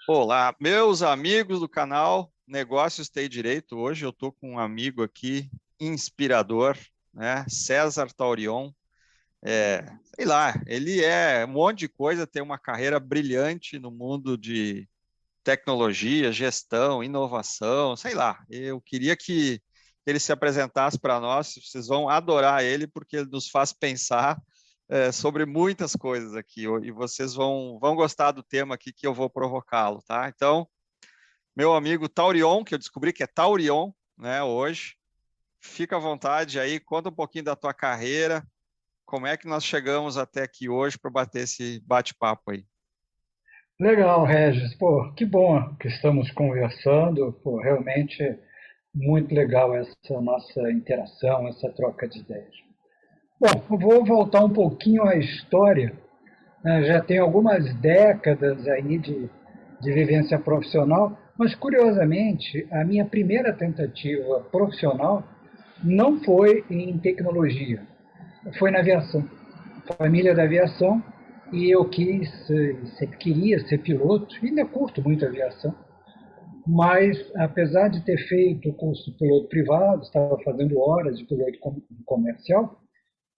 Olá, meus amigos do canal Negócios Tem Direito. Hoje eu estou com um amigo aqui inspirador, né? César Taurion. Sei lá, ele é um monte de coisa, tem uma carreira brilhante no mundo de tecnologia, gestão, inovação, sei lá. Eu queria que ele se apresentasse para nós. Vocês vão adorar ele porque ele nos faz pensar sobre muitas coisas aqui e vocês vão gostar do tema aqui que eu vou provocá-lo, tá? Então, meu amigo Taurion, que eu descobri que é Taurion, né, hoje. Fica à vontade aí, conta um pouquinho da tua carreira, como é que nós chegamos até aqui hoje para bater esse bate-papo aí. Legal, Regis. Pô, que bom que estamos conversando. Pô, realmente muito legal essa nossa interação, essa troca de ideias. Bom, eu vou voltar um pouquinho à história, né? Já tem algumas décadas aí de vivência profissional, mas curiosamente, a minha primeira tentativa profissional não foi em tecnologia, foi na aviação. Família da aviação, e eu sempre queria ser piloto, e ainda curto muito a aviação, mas apesar de ter feito o curso de piloto privado, estava fazendo horas de piloto comercial,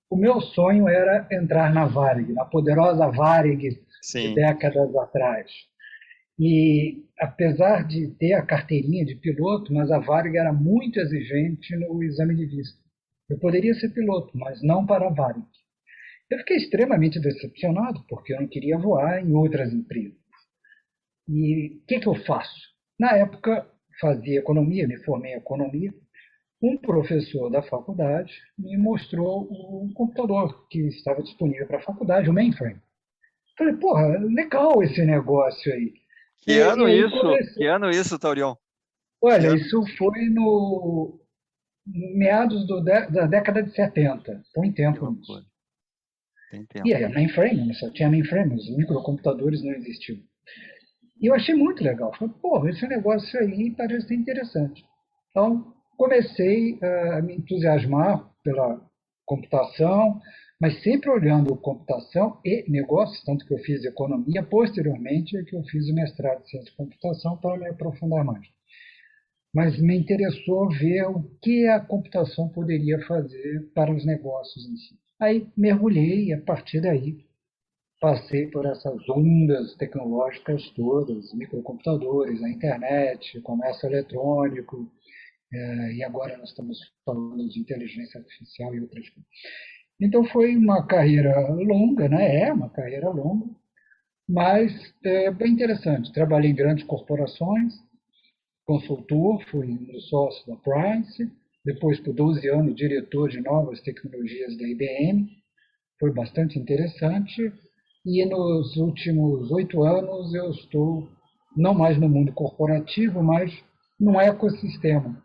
o meu sonho era entrar na Varig, na poderosa Varig de Sim, décadas atrás. E apesar de ter a carteirinha de piloto, mas a Varig era muito exigente no exame de vista. Eu poderia ser piloto, mas não para a Varig. Eu fiquei extremamente decepcionado, porque eu não queria voar em outras empresas. E o que eu faço? Na época, fazia economia, me formei em economia. Um professor da faculdade me mostrou um computador que estava disponível para a faculdade, o mainframe. Falei, porra, legal esse negócio aí. que E ano aí isso? comecei. Que ano isso, Taurion? Que Olha, ano? isso foi no meados da década de 70. Põe Que tempo nisso. loucura, tem E tempo. aí, mainframe, só tinha mainframe, os microcomputadores não existiam. E eu achei muito legal. Falei, pô, esse negócio aí parece interessante. Então, comecei a me entusiasmar pela computação, mas sempre olhando computação e negócios, tanto que eu fiz economia, posteriormente é que eu fiz o mestrado em ciência de computação para me aprofundar mais. Mas me interessou ver o que a computação poderia fazer para os negócios em si. Aí mergulhei e a partir daí passei por essas ondas tecnológicas todas, microcomputadores, a internet, comércio eletrônico, e agora nós estamos falando de inteligência artificial e outras coisas. Então foi uma carreira longa, né? É uma carreira longa, mas é bem interessante. Trabalhei em grandes corporações, consultor, fui um dos sócios da Price, depois por 12 anos diretor de novas tecnologias da IBM, foi bastante interessante. E nos últimos 8 anos eu estou não mais no mundo corporativo, mas num ecossistema.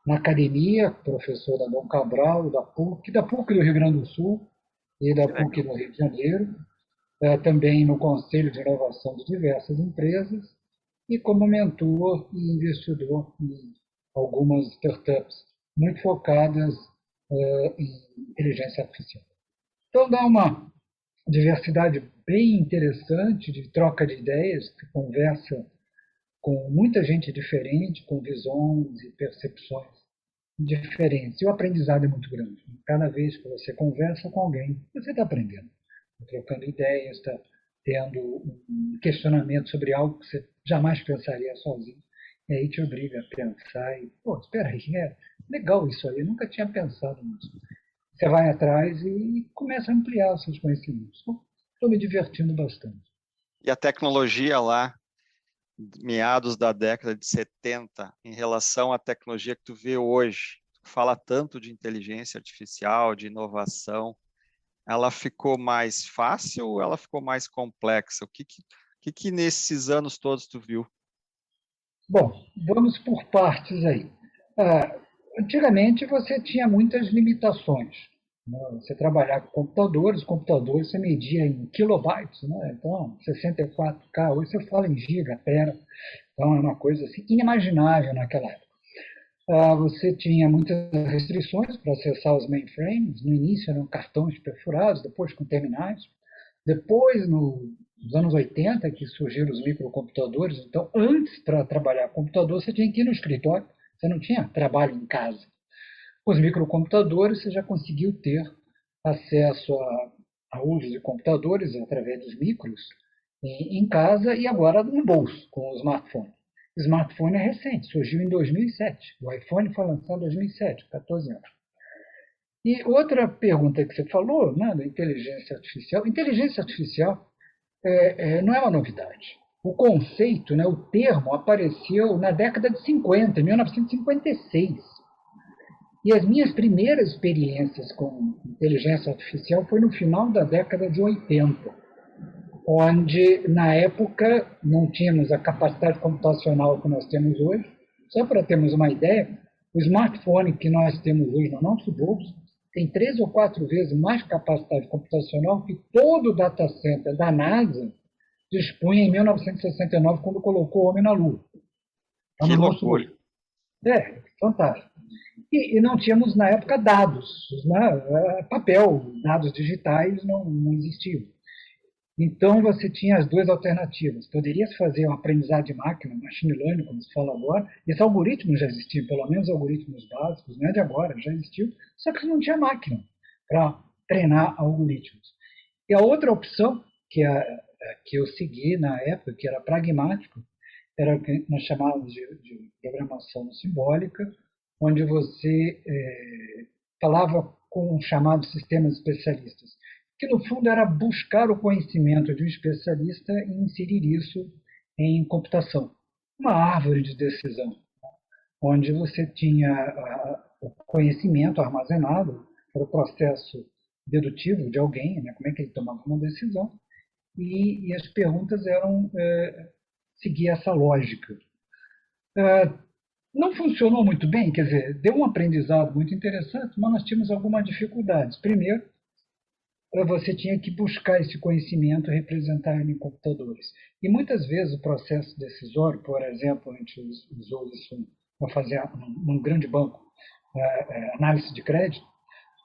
Na academia, professor da Dom Cabral, da PUC do Rio Grande do Sul e da Que PUC legal. do Rio de Janeiro, também no Conselho de Inovação de diversas empresas e como mentor e investidor em algumas startups muito focadas em inteligência artificial. Então dá uma diversidade bem interessante de troca de ideias, que conversa com muita gente diferente, com visões e percepções diferentes. E o aprendizado é muito grande. Cada vez que você conversa com alguém, você está aprendendo, tá trocando ideias, está tendo um questionamento sobre algo que você jamais pensaria sozinho. E aí te obriga a pensar e, pô, espera aí, é legal isso aí, eu nunca tinha pensado nisso. Você vai atrás e começa a ampliar os seus conhecimentos. Estou me divertindo bastante. E a tecnologia lá, meados da década de 70, em relação à tecnologia que tu vê hoje, tu fala tanto de inteligência artificial, de inovação, ela ficou mais fácil ou ela ficou mais complexa? O que nesses anos todos tu viu? Bom, vamos por partes aí. Ah, Antigamente você tinha muitas limitações, né? Você trabalhar com computadores você media em kilobytes, né? Então 64K, hoje você fala em giga, tera, então é uma coisa assim inimaginável naquela época. Você tinha muitas restrições para acessar os mainframes, no início eram cartões perfurados, depois com terminais. Depois, nos anos 80, que surgiram os microcomputadores, então, antes, para trabalhar com computador, você tinha que ir no escritório, você não tinha trabalho em casa. Com os microcomputadores, você já conseguiu ter acesso a uso de computadores através dos micros em casa e agora no bolso, com o smartphone. O smartphone é recente, surgiu em 2007. O iPhone foi lançado em 2007, 14 anos. E outra pergunta que você falou, né, da inteligência artificial. Inteligência artificial não é uma novidade. O conceito, né, o termo, apareceu na década de 50, em 1956. E as minhas primeiras experiências com inteligência artificial foi no final da década de 80, onde, na época, não tínhamos a capacidade computacional que nós temos hoje. Só para termos uma ideia, o smartphone que nós temos hoje no nosso bolso tem 3 ou 4 vezes mais capacidade computacional que todo o data center da NASA dispunha em 1969, quando colocou o homem na Lua. Está Que no nosso loucura. bolso. Fantástico. E não tínhamos, na época, dados, né? Papel, dados digitais não existiam. Então, você tinha as duas alternativas. Poderia se fazer um aprendizado de máquina, machine learning, como se fala agora. Esse algoritmo já existia, pelo menos algoritmos básicos, não é de agora, já existiu, só que não tinha máquina para treinar algoritmos. E a outra opção, que eu segui na época, que era pragmático, era o que nós chamávamos de programação simbólica, onde você falava com chamados sistemas especialistas, que no fundo era buscar o conhecimento de um especialista e inserir isso em computação. Uma árvore de decisão, onde você tinha o conhecimento armazenado para o processo dedutivo de alguém, né, como é que ele tomava uma decisão, e as perguntas eram seguir essa lógica. Não funcionou muito bem, quer dizer, deu um aprendizado muito interessante, mas nós tínhamos algumas dificuldades. Primeiro, você tinha que buscar esse conhecimento e representar ele em computadores. E muitas vezes o processo decisório, por exemplo, a gente usou isso para fazer num grande banco, análise de crédito,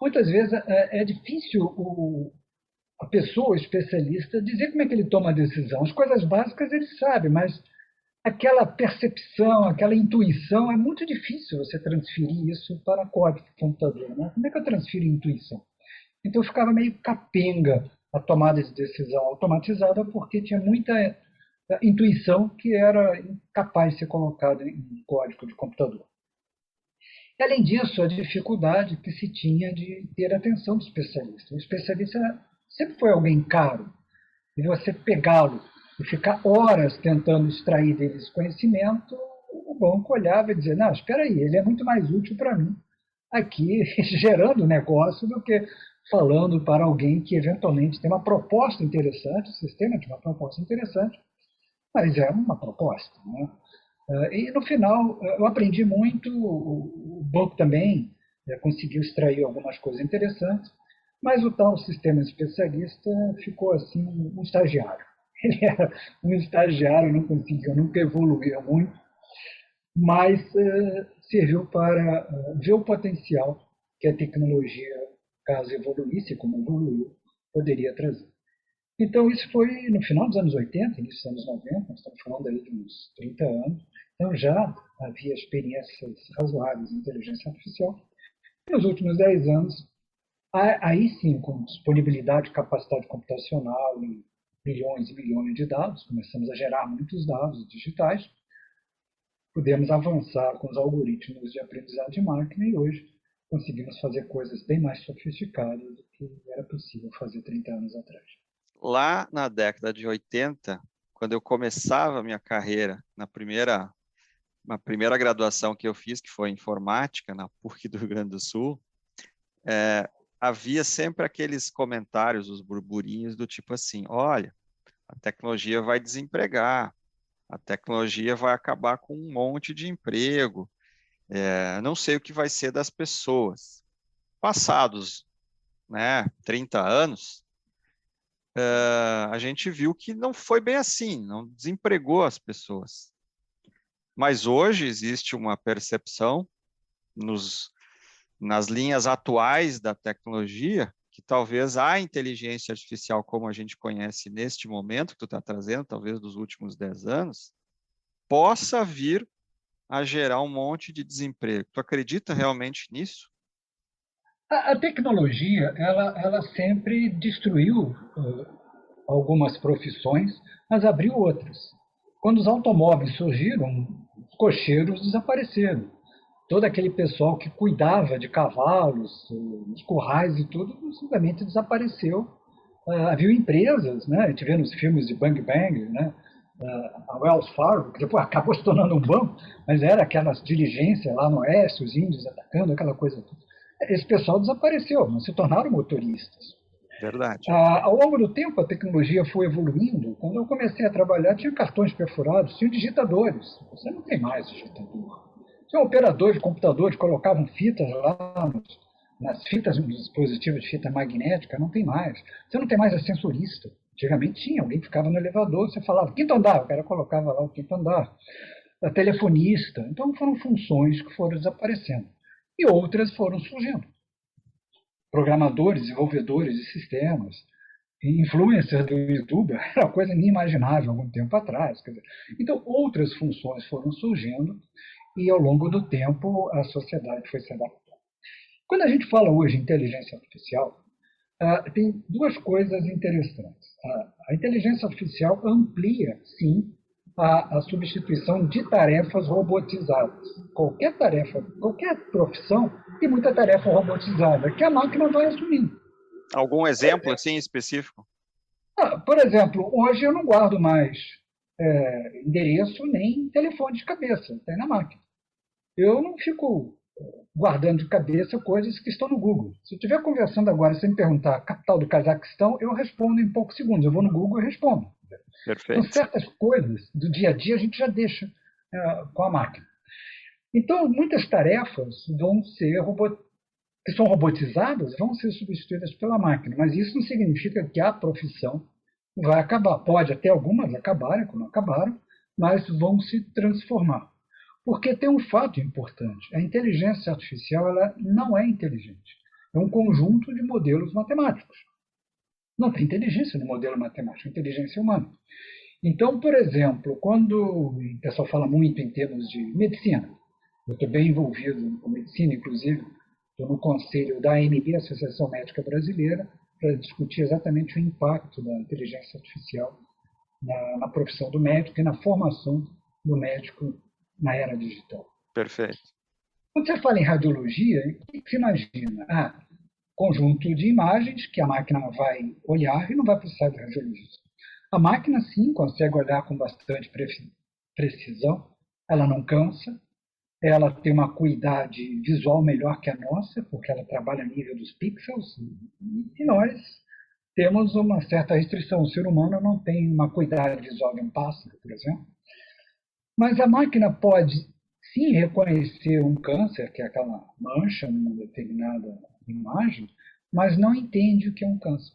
muitas vezes é difícil a pessoa, o especialista, dizer como é que ele toma a decisão. As coisas básicas ele sabe, mas aquela percepção, aquela intuição, é muito difícil você transferir isso para código de computador. Né? Como é que eu transfiro intuição? Então ficava meio capenga a tomada de decisão automatizada, porque tinha muita intuição que era incapaz de ser colocada em código de computador. E, além disso, a dificuldade que se tinha de ter a atenção do especialista. O especialista sempre foi alguém caro, e você pegá-lo e ficar horas tentando extrair dele esse conhecimento, o banco olhava e dizia, não, espera aí, ele é muito mais útil para mim aqui, gerando negócio, do que falando para alguém que eventualmente tem uma proposta interessante, o sistema tem uma proposta interessante, mas é uma proposta. Né? E no final, eu aprendi muito, o banco também conseguiu extrair algumas coisas interessantes, mas o tal sistema especialista ficou assim, um estagiário. Ele era um estagiário, não conseguiu nunca evoluir muito, mas serviu para ver o potencial que a tecnologia, caso evoluísse, como evoluiu, poderia trazer. Então, isso foi no final dos anos 80, início dos anos 90, nós estamos falando aí de uns 30 anos, então já havia experiências razoáveis em inteligência artificial. E nos últimos 10 anos, aí sim, com disponibilidade e capacidade computacional e milhões e milhões de dados, começamos a gerar muitos dados digitais, pudemos avançar com os algoritmos de aprendizado de máquina e hoje conseguimos fazer coisas bem mais sofisticadas do que era possível fazer 30 anos atrás. Lá na década de 80, quando eu começava a minha carreira na primeira graduação que eu fiz, que foi informática, na PUC do Rio Grande do Sul, havia sempre aqueles comentários, os burburinhos do tipo assim, olha, a tecnologia vai desempregar, a tecnologia vai acabar com um monte de emprego, não sei o que vai ser das pessoas. Passados 30 anos, a gente viu que não foi bem assim, não desempregou as pessoas. Mas hoje existe uma percepção nas linhas atuais da tecnologia que talvez a inteligência artificial, como a gente conhece neste momento, que tu está trazendo, talvez dos últimos 10 anos, possa vir a gerar um monte de desemprego. Tu acredita realmente nisso? A tecnologia, ela sempre destruiu algumas profissões, mas abriu outras. Quando os automóveis surgiram, os cocheiros desapareceram. Todo aquele pessoal que cuidava de cavalos, os currais e tudo, simplesmente desapareceu. Havia empresas, né? A gente vê nos filmes de Bang Bang, né? A Wells Fargo, que depois acabou se tornando um banco, mas era aquelas diligências lá no oeste, os índios atacando, aquela coisa toda. Esse pessoal desapareceu, não se tornaram motoristas. Verdade. Ao longo do tempo, a tecnologia foi evoluindo. Quando eu comecei a trabalhar, tinha cartões perfurados, tinha digitadores. Você não tem mais digitador. Tinha operadores de computadores, colocavam fitas lá nas fitas, nos dispositivos de fita magnética, não tem mais. Você não tem mais ascensorista. Antigamente tinha, alguém ficava no elevador, você falava, quinto andar, o cara colocava lá o quinto andar. A telefonista. Então foram funções que foram desaparecendo. E outras foram surgindo. Programadores, desenvolvedores de sistemas, influencers do YouTube, era uma coisa inimaginável algum tempo atrás. Quer dizer, então, outras funções foram surgindo e, ao longo do tempo, a sociedade foi se adaptando. Quando a gente fala hoje em inteligência artificial, tem duas coisas interessantes. A inteligência artificial amplia, sim, a substituição de tarefas robotizadas. Qualquer tarefa, qualquer profissão, tem muita tarefa robotizada que a máquina vai assumindo. Algum exemplo assim específico? Por exemplo, hoje eu não guardo mais endereço nem telefone de cabeça, tem na máquina. Eu não fico guardando de cabeça coisas que estão no Google. Se eu estiver conversando agora, se você me perguntar a capital do Cazaquistão, eu respondo em poucos segundos. Eu vou no Google e respondo. Então, Perfeito. certas coisas do dia a dia a gente já deixa com a máquina. Então, muitas tarefas que são robotizadas vão ser substituídas pela máquina, mas isso não significa que a profissão vai acabar. Pode até algumas acabarem, como acabaram, mas vão se transformar. Porque tem um fato importante: a inteligência artificial ela não é inteligente. É um conjunto de modelos matemáticos. Não tem inteligência no modelo matemático, inteligência humana. Então, por exemplo, quando o pessoal fala muito em termos de medicina, eu estou bem envolvido com medicina, inclusive, estou no conselho da AMB, Associação Médica Brasileira, para discutir exatamente o impacto da inteligência artificial na profissão do médico e na formação do médico na era digital. Perfeito. Quando você fala em radiologia, o que você imagina? Conjunto de imagens que a máquina vai olhar e não vai precisar de radiologista. A máquina, sim, consegue olhar com bastante precisão, ela não cansa, ela tem uma acuidade visual melhor que a nossa, porque ela trabalha a nível dos pixels, e nós temos uma certa restrição. O ser humano não tem uma acuidade visual de um pássaro, por exemplo. Mas a máquina pode, sim, reconhecer um câncer, que é aquela mancha numa determinada imagem, mas não entende o que é um câncer.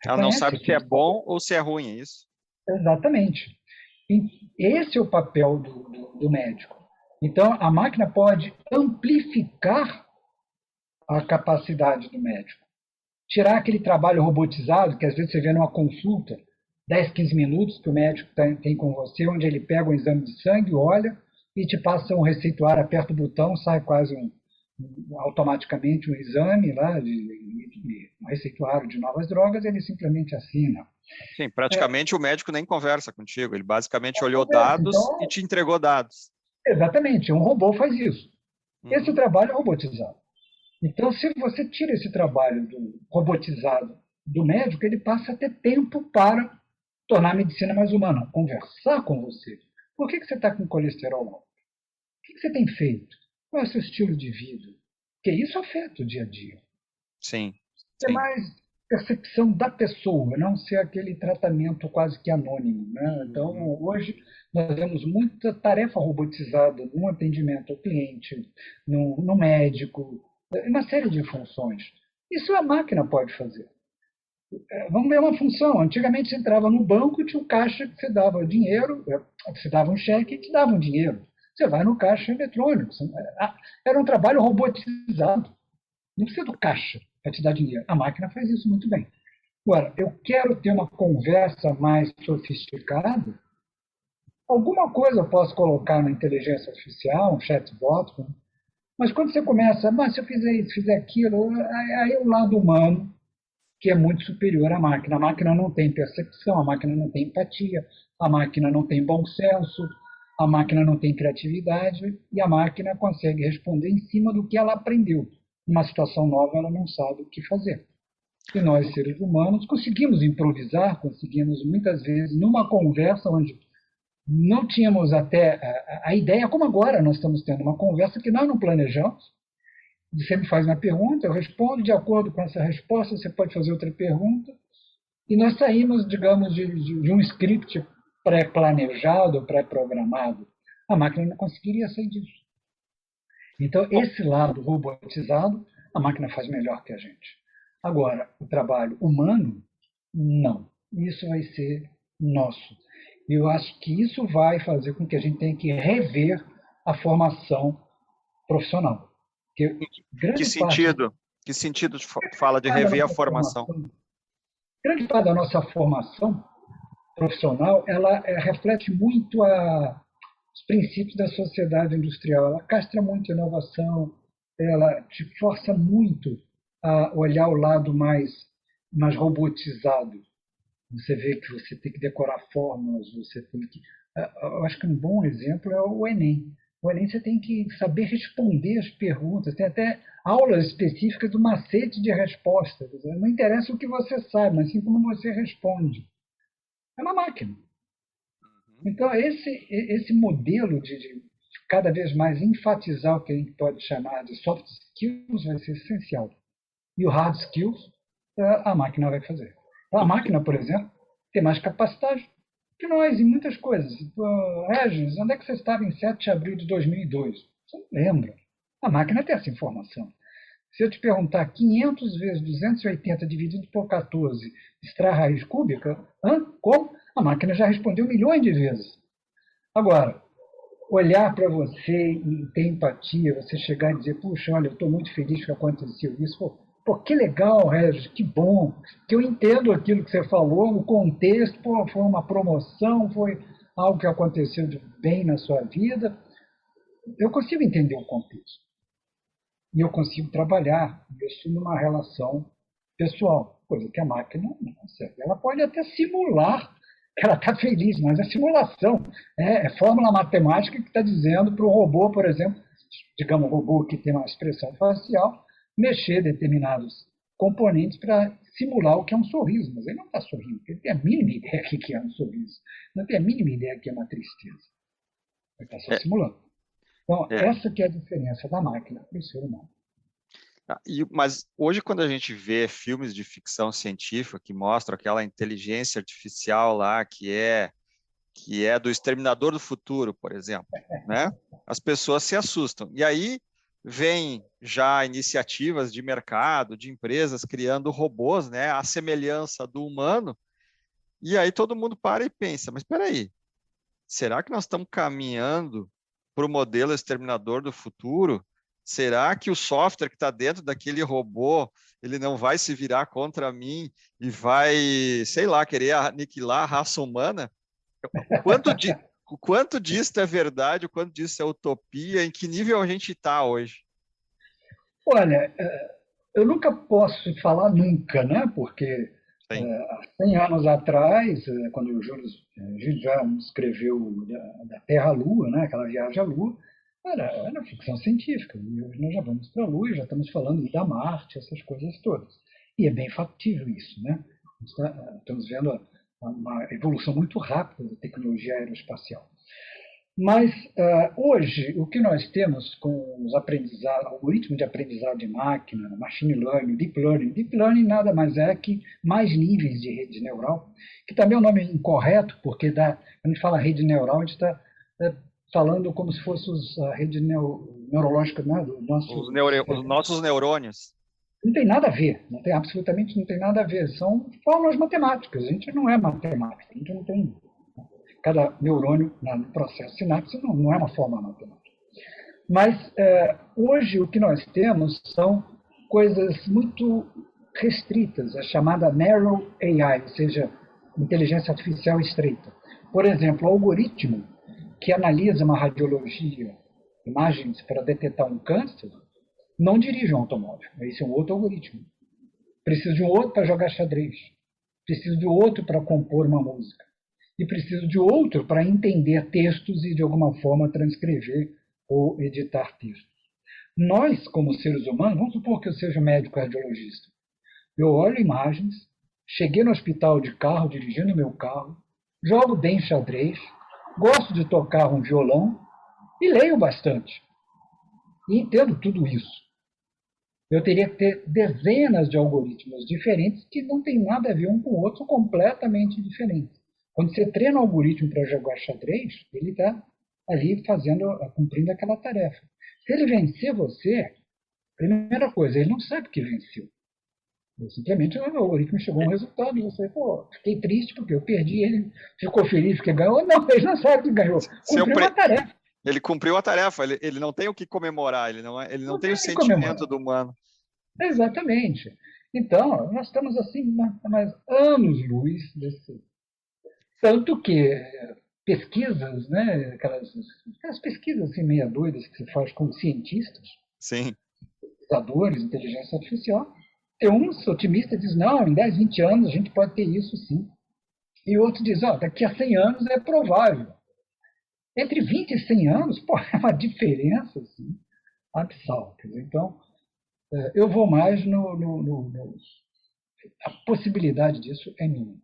Ela não sabe se é bom ou se é ruim, é isso? Exatamente. E esse é o papel do médico. Então, a máquina pode amplificar a capacidade do médico. Tirar aquele trabalho robotizado, que às vezes você vê numa consulta, 10, 15 minutos que o médico tem com você, onde ele pega um exame de sangue, olha e te passa um receituário, aperta o botão, sai quase automaticamente um exame lá, um receituário de novas drogas, ele simplesmente assina. Sim, praticamente o médico nem conversa contigo, ele basicamente olhou dados e te entregou dados. Exatamente, um robô faz isso. Esse trabalho é robotizado. Então, se você tira esse trabalho robotizado do médico, ele passa a ter tempo para tornar a medicina mais humana, conversar com você. Por que você está com colesterol alto? O que você tem feito? Qual é o seu estilo de vida? Porque isso afeta o dia a dia. Sim. É mais percepção da pessoa, não ser aquele tratamento quase que anônimo. Né? Então, hoje, nós vemos muita tarefa robotizada no atendimento ao cliente, no médico, uma série de funções. Isso a máquina pode fazer. Vamos ver uma função. Antigamente você entrava no banco e tinha um caixa que você dava dinheiro, você dava um cheque e te dava um dinheiro. Você vai no caixa eletrônico. Era um trabalho robotizado. Não precisa do caixa. vai te dar dinheiro. A máquina faz isso muito bem. Agora, eu quero ter uma conversa mais sofisticada, alguma coisa eu posso colocar na inteligência artificial, um chatbot, mas quando você começa, mas se eu fizer isso, fizer aquilo, aí é o lado humano, que é muito superior à máquina. A máquina não tem percepção, a máquina não tem empatia, a máquina não tem bom senso, a máquina não tem criatividade e a máquina consegue responder em cima do que ela aprendeu. Numa situação nova, ela não sabe o que fazer. E nós, seres humanos, conseguimos improvisar, conseguimos muitas vezes, numa conversa onde não tínhamos até a ideia, como agora nós estamos tendo uma conversa que nós não planejamos. Você me faz uma pergunta, eu respondo, de acordo com essa resposta, você pode fazer outra pergunta, e nós saímos, digamos, de um script pré-planejado, pré-programado. A máquina não conseguiria sair disso. Então, esse lado robotizado, a máquina faz melhor que a gente. Agora, o trabalho humano, não. Isso vai ser nosso. E eu acho que isso vai fazer com que a gente tenha que rever a formação profissional. Porque Que grande parte sentido? Que sentido tu fala de da rever a nossa formação? grande parte da nossa formação profissional, ela reflete muito os princípios da sociedade industrial. Ela castra muito a inovação, ela te força muito a olhar o lado mais robotizado. Você vê que você tem que decorar fórmulas, você tem que. Eu acho que um bom exemplo é o Enem. O Enem você tem que saber responder as perguntas. Tem até aulas específicas do macete de resposta. Não interessa o que você sabe, mas sim como você responde. É uma máquina. Então, esse modelo de cada vez mais enfatizar o que a gente pode chamar de soft skills vai ser essencial. E o hard skills, a máquina vai fazer. Então, a máquina, por exemplo, tem mais capacidade que nós em muitas coisas. Regis, onde é que você estava em 7 de abril de 2002? Você não lembra. A máquina tem essa informação. Se eu te perguntar 500 vezes 280 dividido por 14 extrair raiz cúbica, como? A máquina já respondeu milhões de vezes. Agora, olhar para você e ter empatia, você chegar e dizer, puxa, olha, eu estou muito feliz que aconteceu isso. Pô, que legal, Regis, que bom, que eu entendo aquilo que você falou, o contexto, pô, foi uma promoção, foi algo que aconteceu de bem na sua vida. Eu consigo entender o contexto. E eu consigo trabalhar isso numa relação pessoal, coisa que a máquina não consegue. Ela pode até simular que ela está feliz, mas é simulação. É fórmula matemática que está dizendo para o robô, por exemplo, digamos, um robô que tem uma expressão facial, mexer determinados componentes para simular o que é um sorriso. Mas ele não está sorrindo, porque ele tem a mínima ideia do que é um sorriso. Não tem a mínima ideia do que é uma tristeza. Ele está só É, simulando. Então, é. essa que é a diferença da máquina para o ser humano. Mas hoje, quando a gente vê filmes de ficção científica que mostram aquela inteligência artificial lá que é do Exterminador do Futuro, por exemplo, né? As pessoas se assustam. E aí vem já iniciativas de mercado, de empresas criando robôs, né, à semelhança do humano. E aí todo mundo para e pensa, mas espera aí, será que nós estamos caminhando para o modelo Exterminador do Futuro? Será que o software que está dentro daquele robô, ele não vai se virar contra mim e vai, sei lá, querer aniquilar a raça humana? O quanto disso é verdade, o quanto disso é utopia, em que nível a gente está hoje? Olha, eu nunca posso falar nunca, né? Porque Sim. há 100 anos atrás, quando o Júlio já escreveu da Terra à Lua, né? Aquela viagem à Lua, era ficção científica. E hoje nós já vamos para a Lua e já estamos falando da Marte, essas coisas todas. E é bem factível isso, né? Estamos vendo uma evolução muito rápida da tecnologia aeroespacial. Mas hoje, o que nós temos com os algoritmos de aprendizado de máquina, machine learning, deep learning nada mais é que mais níveis de rede neural, que também é um nome incorreto, porque quando a gente fala rede neural, a gente está falando como se fosse a rede neurológica, né, do nosso Os nossos neurônios. Não tem nada a ver, absolutamente não tem nada a ver, são fórmulas matemáticas, a gente não é matemática, a gente não tem. Cada neurônio no processo sinapse não é uma forma matemática. Mas hoje o que nós temos são coisas muito restritas, a chamada narrow AI, ou seja, inteligência artificial estreita. Por exemplo, o algoritmo que analisa uma radiologia, imagens para detectar um câncer, não dirige um automóvel. Esse é um outro algoritmo. Preciso de um outro para jogar xadrez. Preciso de outro para compor uma música. E preciso de outro para entender textos e, de alguma forma, transcrever ou editar textos. Nós, como seres humanos, vamos supor que eu seja médico radiologista. Eu olho imagens, cheguei no hospital de carro, dirigindo meu carro, jogo bem xadrez, gosto de tocar um violão e leio bastante. E entendo tudo isso. Eu teria que ter dezenas de algoritmos diferentes que não têm nada a ver um com o outro, são completamente diferentes. Quando você treina um algoritmo para jogar xadrez, ele está ali cumprindo aquela tarefa. Se ele vencer você, primeira coisa, ele não sabe que venceu. Simplesmente o algoritmo chegou a um resultado e você, pô, fiquei triste porque eu perdi, ele ficou feliz porque ganhou. Não, ele não sabe que ganhou. Cumpriu uma tarefa. Ele cumpriu a tarefa, ele não tem o que comemorar, ele não tem o sentimento do humano. Exatamente. Então, nós estamos assim, mais anos-luz desse. Tanto que pesquisas, né, aquelas pesquisas assim, meia doidas que se faz com cientistas, sim, pesquisadores de inteligência artificial, tem uns otimistas que dizem, não, em 10, 20 anos a gente pode ter isso sim. E outros dizem, daqui a 100 anos é provável. Entre 20 e 100 anos, pô, é uma diferença assim, abissal. Então, eu vou mais a possibilidade disso é mínima.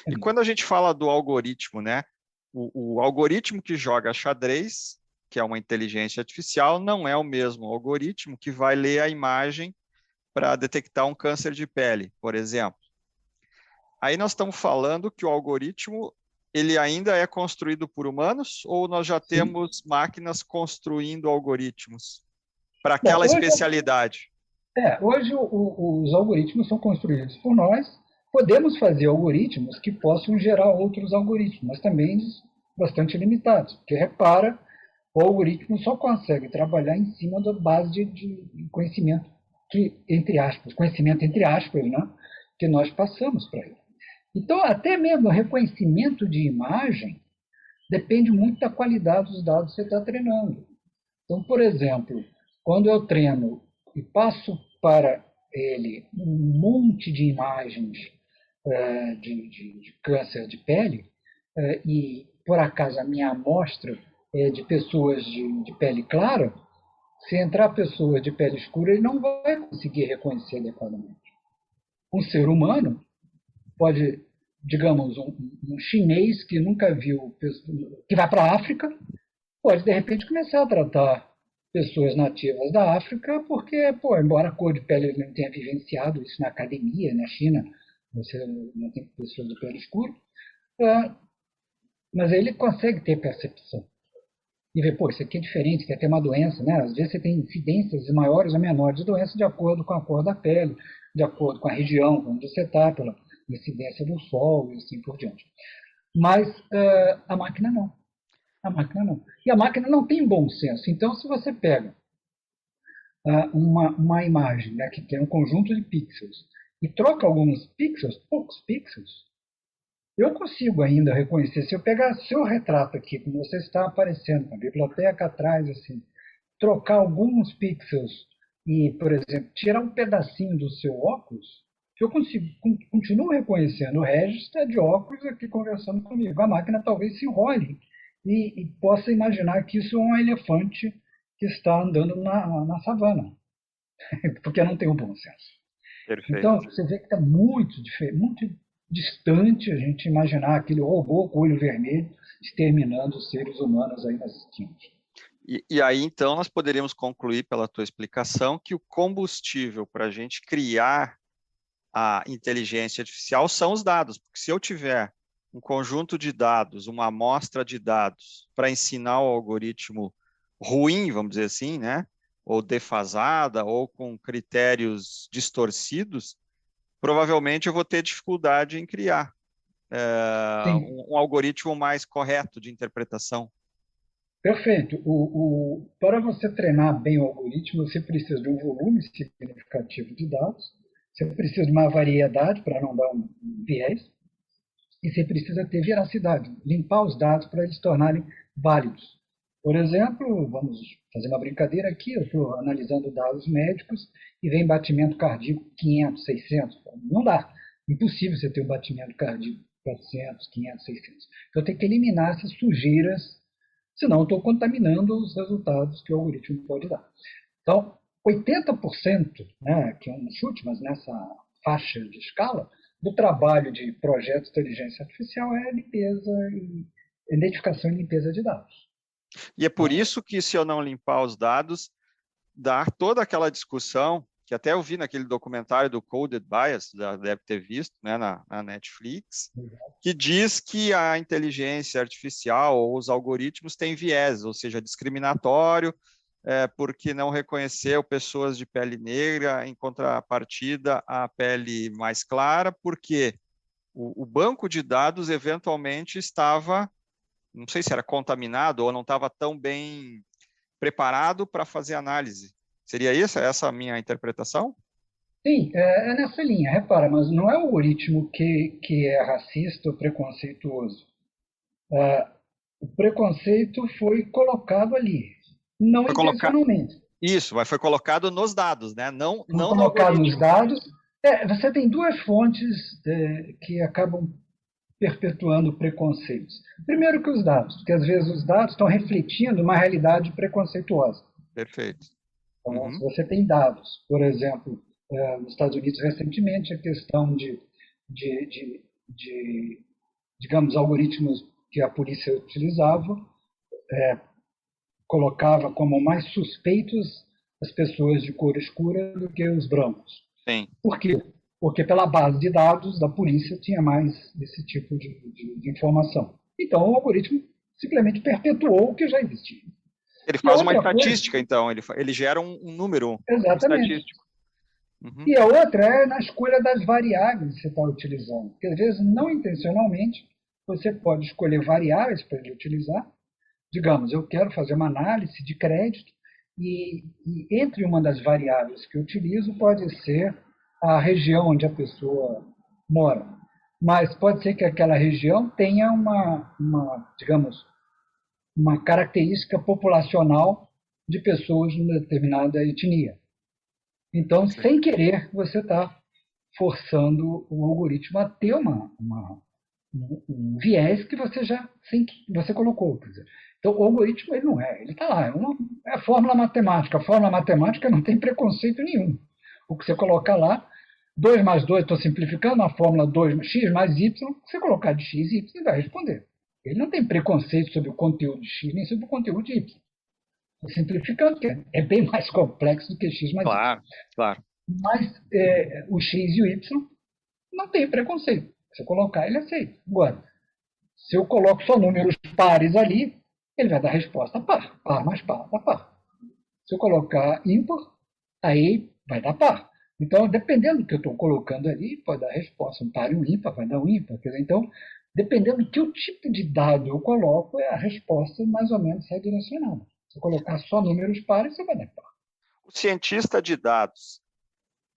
E quando a gente fala do algoritmo, né? O algoritmo que joga xadrez, que é uma inteligência artificial, não é o mesmo algoritmo que vai ler a imagem para detectar um câncer de pele, por exemplo. Aí nós estamos falando que o algoritmo ele ainda é construído por humanos ou nós já temos máquinas construindo algoritmos para aquela especialidade? Hoje os algoritmos são construídos por nós. Podemos fazer algoritmos que possam gerar outros algoritmos, mas também bastante limitados. Porque, repara, o algoritmo só consegue trabalhar em cima da base de conhecimento, conhecimento entre aspas, né, que nós passamos para ele. Então, até mesmo o reconhecimento de imagem depende muito da qualidade dos dados que você está treinando. Então, por exemplo, quando eu treino e passo para ele um monte de imagens de câncer de pele, e por acaso a minha amostra é de pessoas de pele clara, se entrar pessoas de pele escura, ele não vai conseguir reconhecer adequadamente. Um ser humano pode, digamos, um chinês que nunca viu, que vai para a África, pode de repente começar a tratar pessoas nativas da África, porque, pô, embora a cor de pele ele não tenha vivenciado isso na academia, na China, você não tem pessoas de pele escura, mas ele consegue ter percepção. E ver, pô, isso aqui é diferente, quer ter uma doença, né? Às vezes você tem incidências maiores ou menores de doença de acordo com a cor da pele, de acordo com a região onde você está, pela incidência do sol e assim por diante. Mas a máquina não. A máquina não. E a máquina não tem bom senso. Então, se você pega uma imagem, né, que tem um conjunto de pixels e troca alguns pixels, poucos pixels, eu consigo ainda reconhecer. Se eu pegar seu retrato aqui, como você está aparecendo, na biblioteca atrás, assim, trocar alguns pixels e, por exemplo, tirar um pedacinho do seu óculos, eu continuo reconhecendo o Regis está de óculos aqui conversando comigo. A máquina talvez se enrole e possa imaginar que isso é um elefante que está andando na savana, porque não tem o bom senso. Perfeito. Então, você vê que está muito distante a gente imaginar aquele robô com olho vermelho exterminando os seres humanos aí nas esquinas. E aí, então, nós poderíamos concluir pela tua explicação que o combustível para a gente criar a inteligência artificial são os dados, porque se eu tiver um conjunto de dados, uma amostra de dados para ensinar o algoritmo ruim, vamos dizer assim, né? Ou defasada, ou com critérios distorcidos, provavelmente eu vou ter dificuldade em criar um algoritmo mais correto de interpretação. Perfeito. Para você treinar bem o algoritmo, você precisa de um volume significativo de dados, você precisa de uma variedade para não dar um viés, e você precisa ter veracidade, limpar os dados para eles se tornarem válidos. Por exemplo, vamos fazer uma brincadeira aqui, eu estou analisando dados médicos e vem batimento cardíaco 500, 600. Não dá. Impossível você ter um batimento cardíaco 400, 500, 600. Então eu tenho que eliminar essas sujeiras, senão eu estou contaminando os resultados que o algoritmo pode dar. Então, 80%, né, que é um chute, mas nessa faixa de escala, do trabalho de projetos de inteligência artificial é limpeza e identificação e limpeza de dados. E é por isso que, se eu não limpar os dados, dá toda aquela discussão, que até eu vi naquele documentário do Coded Bias, deve ter visto, né, na Netflix, que diz que a inteligência artificial ou os algoritmos têm viés, ou seja, discriminatório, porque não reconheceu pessoas de pele negra em contrapartida à pele mais clara, porque o banco de dados eventualmente estava, não sei se era contaminado ou não estava tão bem preparado para fazer análise. Seria isso? Essa a minha interpretação? Sim, é nessa linha. Repara, mas não é o algoritmo que é racista ou preconceituoso. O preconceito foi colocado ali, não Foi colocar intencionalmente. isso, mas foi colocado nos dados, né? Foi Não no colocado nos algoritmo. dados. Você tem duas fontes que acabam perpetuando preconceitos. Primeiro que os dados, porque às vezes os dados estão refletindo uma realidade preconceituosa. Perfeito. Então, se Uhum. você tem dados, por exemplo, nos Estados Unidos recentemente, a questão de, de, de digamos, algoritmos que a polícia utilizava, colocava como mais suspeitos as pessoas de cor escura do que os brancos. Sim. Por quê? Porque pela base de dados da polícia tinha mais desse tipo de informação. Então, o algoritmo simplesmente perpetuou o que já existia. Ele E a faz uma outra coisa, estatística, então, ele gera um número exatamente. estatístico. Uhum. E a outra é na escolha das variáveis que você está utilizando. Porque, às vezes, não intencionalmente, você pode escolher variáveis para ele utilizar. Digamos, eu quero fazer uma análise de crédito e entre uma das variáveis que eu utilizo pode ser a região onde a pessoa mora. Mas pode ser que aquela região tenha digamos, uma característica populacional de pessoas de uma determinada etnia. Então, sem querer, você está forçando o algoritmo a ter um viés que você já você colocou. Quer dizer. Então, o algoritmo ele não é, ele está lá, é fórmula matemática. A fórmula matemática não tem preconceito nenhum. O que você colocar lá, 2 mais 2, estou simplificando, a fórmula 2, x mais y, você colocar de x e y, ele vai responder. Ele não tem preconceito sobre o conteúdo de x, nem sobre o conteúdo de y. Estou simplificando, que é bem mais complexo do que x mais y. Claro, claro. Mas o x e o y não tem preconceito. Se eu colocar, ele aceita. Agora, se eu coloco só números pares ali, ele vai dar resposta par. Par mais par dá par. Se eu colocar ímpar, aí vai dar par. Então, dependendo do que eu estou colocando ali, pode dar resposta. Um par e um ímpar vai dar um ímpar. Quer dizer, então, dependendo do que o tipo de dado eu coloco, a resposta mais ou menos sai direcionada. Se eu colocar só números pares, você vai dar par. O cientista de dados,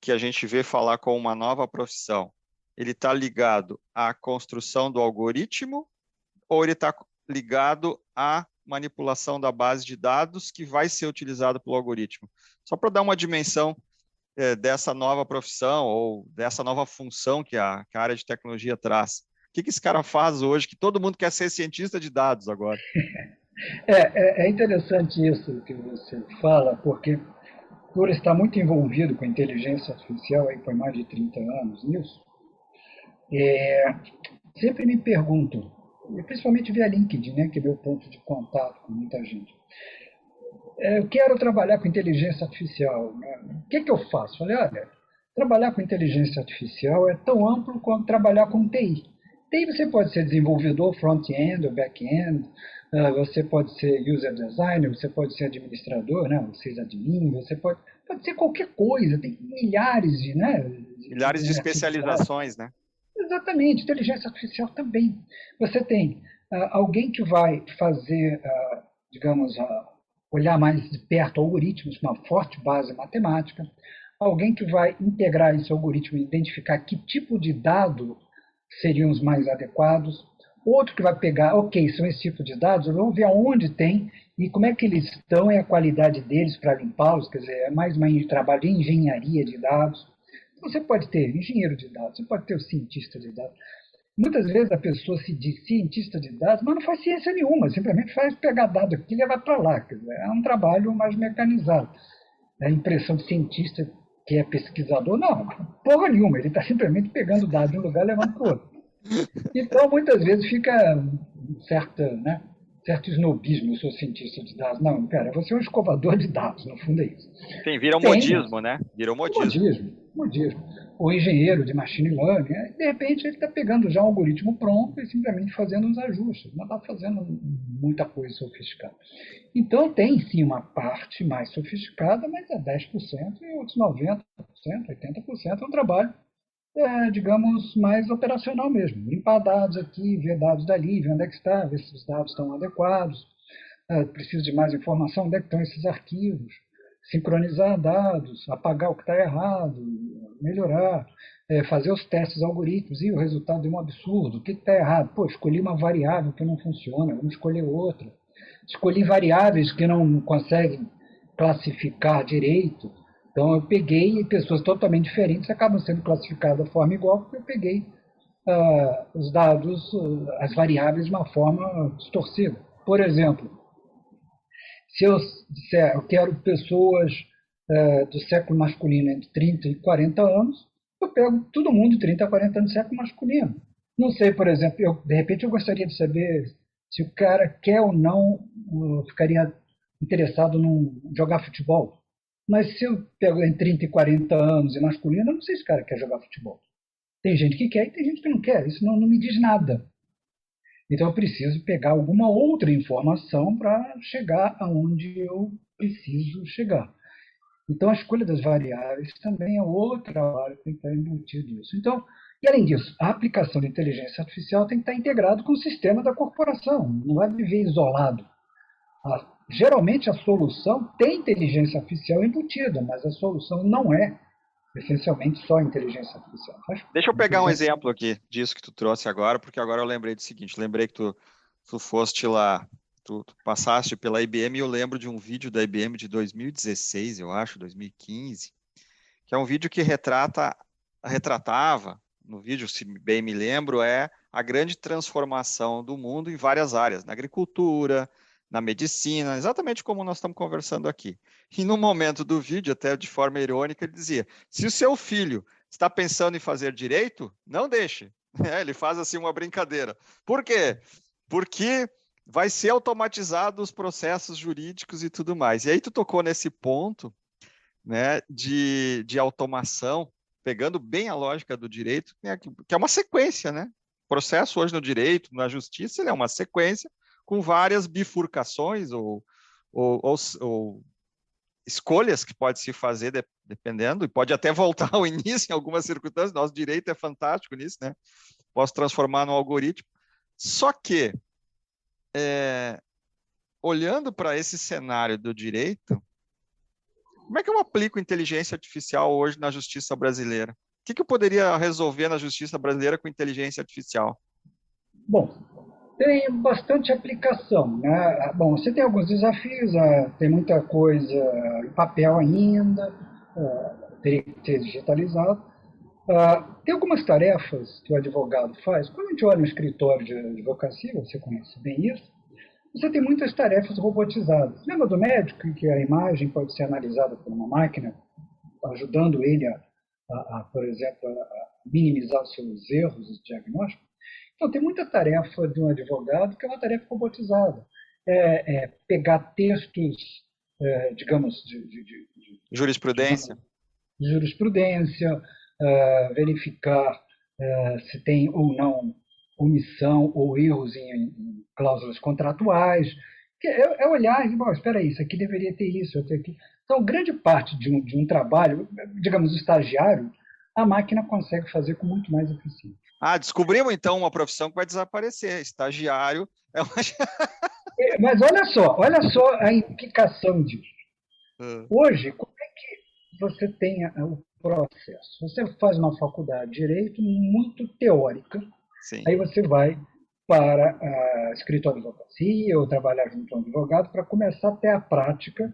que a gente vê falar com uma nova profissão, ele está ligado à construção do algoritmo ou ele está ligado à manipulação da base de dados que vai ser utilizado pelo algoritmo? Só para dar uma dimensão dessa nova profissão ou dessa nova função que a área de tecnologia traz. O que esse cara faz hoje, que todo mundo quer ser cientista de dados agora? É interessante isso que você fala, porque por estar muito envolvido com inteligência artificial aí por mais de 30 anos nisso, sempre me pergunto, principalmente via LinkedIn, né, que é meu ponto de contato com muita gente. Eu quero trabalhar com inteligência artificial. Né? O que eu faço? Falei, olha, trabalhar com inteligência artificial é tão amplo quanto trabalhar com TI. TI você pode ser desenvolvedor front-end ou back-end, você pode ser user designer, você pode ser administrador, né? Você é admin, você pode ser qualquer coisa, tem milhares de, né, milhares de especializações, né? Exatamente, inteligência artificial também. Você tem alguém que vai fazer digamos, olhar mais de perto algoritmos, uma forte base matemática, alguém que vai integrar esse algoritmo e identificar que tipo de dado seriam os mais adequados, outro que vai pegar, ok, são esse tipo de dados, vamos ver aonde tem e como é que eles estão e a qualidade deles para limpá-los, quer dizer, é mais um trabalho de engenharia de dados. Você pode ter engenheiro de dados, você pode ter o cientista de dados. Muitas vezes a pessoa se diz cientista de dados, mas não faz ciência nenhuma, simplesmente faz pegar dado aqui e levar para lá. Quer dizer, é um trabalho mais mecanizado. A impressão de cientista que é pesquisador, não, porra nenhuma, ele está simplesmente pegando dados de um lugar e levando para o outro. Então, muitas vezes fica certo snobismo, eu sou cientista de dados. Não, cara, você é um escovador de dados, no fundo é isso. Sim, vira um Tem, modismo, né? Vira um modismo. modismo. O engenheiro de machine learning, de repente ele está pegando já um algoritmo pronto e simplesmente fazendo uns ajustes, não está fazendo muita coisa sofisticada. Então tem sim uma parte mais sofisticada, mas é 10% e outros 90%, 80% é um trabalho, digamos, mais operacional mesmo. Limpar dados aqui, ver dados dali, ver onde é que está, ver se os dados estão adequados, preciso de mais informação, onde é que estão esses arquivos, sincronizar dados, apagar o que está errado, melhorar, fazer os testes algoritmos, e o resultado é um absurdo, o que está errado? Pô, escolhi uma variável que não funciona, vamos escolher outra. Escolhi variáveis que não conseguem classificar direito, então eu peguei pessoas totalmente diferentes acabam sendo classificadas da forma igual, porque eu peguei os dados, as variáveis de uma forma distorcida. Por exemplo, se eu disser eu quero pessoas do século masculino entre 30 e 40 anos, eu pego todo mundo de 30 a 40 anos do século masculino. Não sei, por exemplo, de repente eu gostaria de saber se o cara quer ou não, ficaria interessado em jogar futebol. Mas se eu pego entre 30 e 40 anos e masculino, eu não sei se o cara quer jogar futebol. Tem gente que quer e tem gente que não quer. Isso não me diz nada. Então eu preciso pegar alguma outra informação para chegar aonde eu preciso chegar. Então a escolha das variáveis também é outro trabalho que tem que estar embutido nisso. Então, e além disso, a aplicação de inteligência artificial tem que estar integrado com o sistema da corporação, não vai viver isolado. Geralmente a solução tem inteligência artificial embutida, mas a solução não é essencialmente só inteligência artificial. Deixa eu pegar um exemplo aqui disso que tu trouxe agora, porque agora eu lembrei do seguinte, lembrei que tu foste lá, tu passaste pela IBM e eu lembro de um vídeo da IBM de 2016, eu acho, 2015, que é um vídeo que retratava, no vídeo, se bem me lembro, a grande transformação do mundo em várias áreas, na agricultura, na medicina, exatamente como nós estamos conversando aqui. E no momento do vídeo, até de forma irônica, ele dizia, se o seu filho está pensando em fazer direito, não deixe. Ele faz assim uma brincadeira. Por quê? Porque vai ser automatizado os processos jurídicos e tudo mais. E aí tu tocou nesse ponto, né, de automação, pegando bem a lógica do direito, né, que é uma sequência, né? O processo hoje no direito, na justiça, ele é uma sequência com várias bifurcações ou escolhas que pode se fazer dependendo, e pode até voltar ao início em algumas circunstâncias. Nosso direito é fantástico nisso, né? Posso transformar num algoritmo. Só que, olhando para esse cenário do direito, como é que eu aplico inteligência artificial hoje na justiça brasileira? O que eu poderia resolver na justiça brasileira com inteligência artificial? Bom, tem bastante aplicação, né? Bom, você tem alguns desafios, tem muita coisa em papel ainda, teria que ser digitalizado. Tem algumas tarefas que o advogado faz. Quando a gente olha no escritório de advocacia, você conhece bem isso, você tem muitas tarefas robotizadas. Lembra do médico que a imagem pode ser analisada por uma máquina, ajudando ele por exemplo, a minimizar os seus erros de diagnóstico? Então, tem muita tarefa de um advogado que é uma tarefa robotizada. Pegar textos, digamos, jurisprudência. De jurisprudência, verificar se tem ou não omissão ou erros em cláusulas contratuais. Olhar e dizer, bom, espera aí, isso aqui deveria ter isso, ter aqui. Então, grande parte de um trabalho, digamos, estagiário, a máquina consegue fazer com muito mais eficiência. Descobrimos então uma profissão que vai desaparecer. Estagiário é uma... Mas olha só a implicação disso. Ah, Hoje, como é que você tem o processo? Você faz uma faculdade de Direito muito teórica, sim, aí você vai para a escritório de advocacia ou trabalhar junto a um advogado para começar a ter a prática,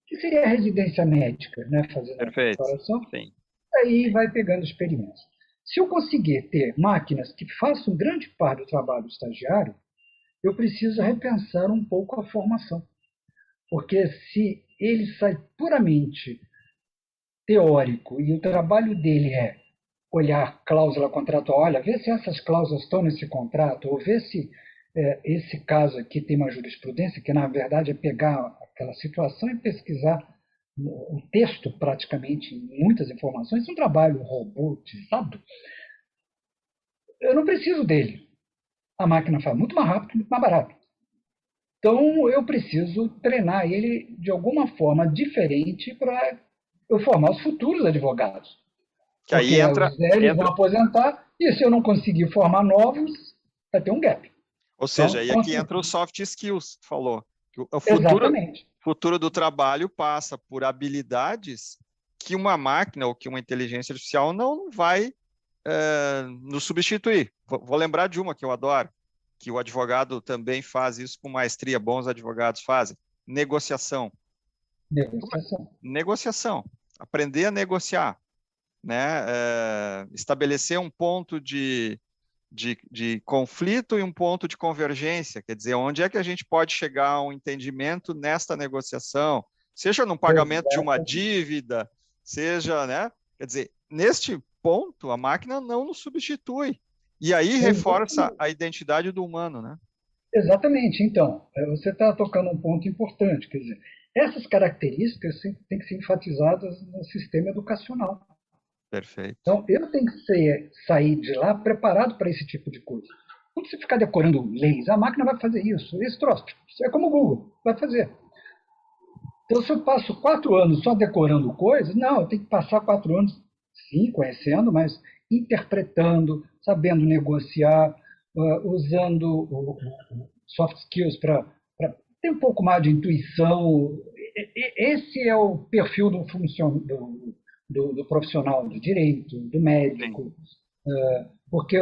que seria a residência médica, né, fazendo a perfeito. preparação, Sim, aí vai pegando experiência. Se eu conseguir ter máquinas que façam grande parte do trabalho do estagiário, eu preciso repensar um pouco a formação. Porque se ele sai puramente teórico e o trabalho dele é olhar cláusula contratual, olha, vê se essas cláusulas estão nesse contrato, ou vê se esse caso aqui tem uma jurisprudência, que na verdade é pegar aquela situação e pesquisar o texto praticamente, muitas informações, é um trabalho robotizado. Eu não preciso dele. A máquina faz muito mais rápido, muito mais barato. Então, eu preciso treinar ele de alguma forma diferente para eu formar os futuros advogados. que aí Porque entra, os velhos vão entra, aposentar e se eu não conseguir formar novos, vai ter um gap. ou seja, Então, aí aqui entra o soft skills, que falou. Que o exatamente. futuro do trabalho passa por habilidades que uma máquina ou que uma inteligência artificial não vai nos substituir. Vou lembrar de uma que eu adoro, que o advogado também faz isso com maestria, bons advogados fazem. Negociação. Negociação. Negociação. Aprender a negociar, né? Estabelecer um ponto de conflito e um ponto de convergência, quer dizer, onde é que a gente pode chegar a um entendimento nesta negociação, seja no pagamento de uma Exatamente. dívida, seja, né? Quer dizer, neste ponto, a máquina não nos substitui. E aí reforça Exatamente. a identidade do humano, né? Exatamente. Então, você está tocando um ponto importante. Quer dizer, essas características têm que ser enfatizadas no sistema educacional. Perfeito. Então, eu tenho que sair de lá preparado para esse tipo de coisa. Quando você ficar decorando leis, a máquina vai fazer isso. Esse troço, isso é como o Google, vai fazer. Então, se eu passo 4 anos só decorando coisas, não, eu tenho que passar 4 anos, sim, conhecendo, mas interpretando, sabendo negociar, usando o soft skills para ter um pouco mais de intuição. Esse é o perfil do profissional do direito, do Sim. médico, porque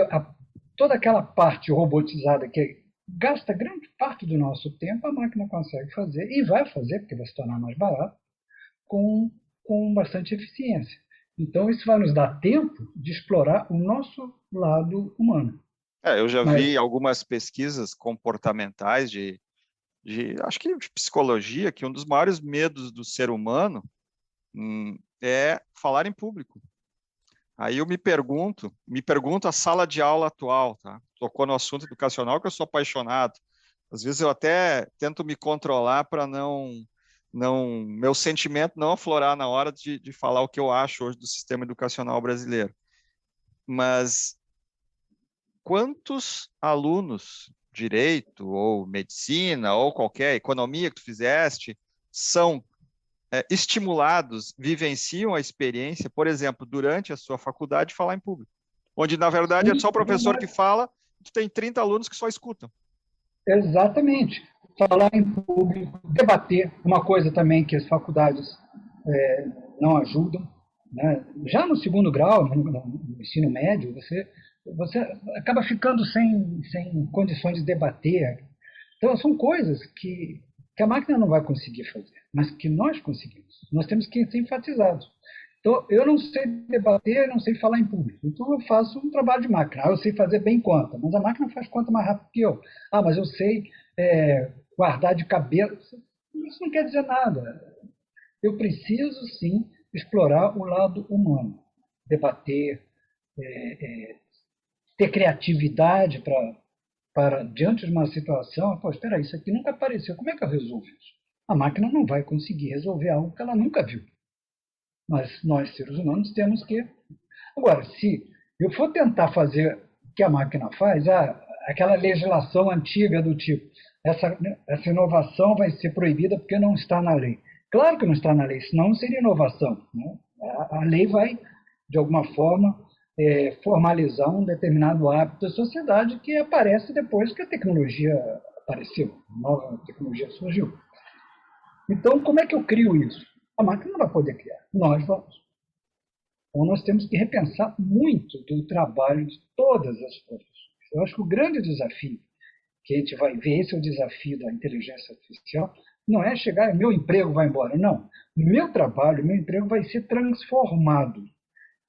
toda aquela parte robotizada que gasta grande parte do nosso tempo, a máquina consegue fazer, e vai fazer, porque vai se tornar mais barato, com, com bastante eficiência. Então, isso vai nos dar tempo de explorar o nosso lado humano. Eu já Mas, vi algumas pesquisas comportamentais acho que de psicologia, que um dos maiores medos do ser humano é falar em público. Aí eu me pergunto a sala de aula atual, tá? Tocou no assunto educacional que eu sou apaixonado. Às vezes eu até tento me controlar para meu sentimento não aflorar na hora de falar o que eu acho hoje do sistema educacional brasileiro. Mas quantos alunos, direito ou medicina ou qualquer economia que tu fizeste, são estimulados, vivenciam a experiência, por exemplo, durante a sua faculdade, falar em público, onde na verdade é só o sim, é professor que verdade. fala, tu tem 30 alunos que só escutam. Exatamente. Falar em público, debater, uma coisa também que as faculdades não ajudam. Né? Já no segundo grau, no ensino médio, você acaba ficando sem condições de debater. Então, são coisas que a máquina não vai conseguir fazer, mas que nós conseguimos. Nós temos que ser enfatizados. Então, eu não sei debater, não sei falar em público. Então, eu faço um trabalho de máquina. Eu sei fazer bem conta, mas a máquina faz conta mais rápido que eu. Mas eu sei guardar de cabeça. Isso não quer dizer nada. Eu preciso, sim, explorar o lado humano. Debater, ter criatividade para diante de uma situação, pô, espera aí, isso aqui nunca apareceu, como é que eu resolvo isso? A máquina não vai conseguir resolver algo que ela nunca viu. Mas nós, seres humanos, temos que. Agora, se eu for tentar fazer o que a máquina faz, aquela legislação antiga do tipo, essa inovação vai ser proibida porque não está na lei. Claro que não está na lei, senão não seria inovação. Né? A lei vai, de alguma forma, formalizar um determinado hábito da sociedade que aparece depois que a tecnologia apareceu, nova tecnologia surgiu. Então, como é que eu crio isso? A máquina não vai poder criar, nós vamos. Então, nós temos que repensar muito do trabalho de todas as profissões. Eu acho que o grande desafio que a gente vai ver, esse é o desafio da inteligência artificial, não é chegar e meu emprego vai embora, não. Meu trabalho, meu emprego vai ser transformado.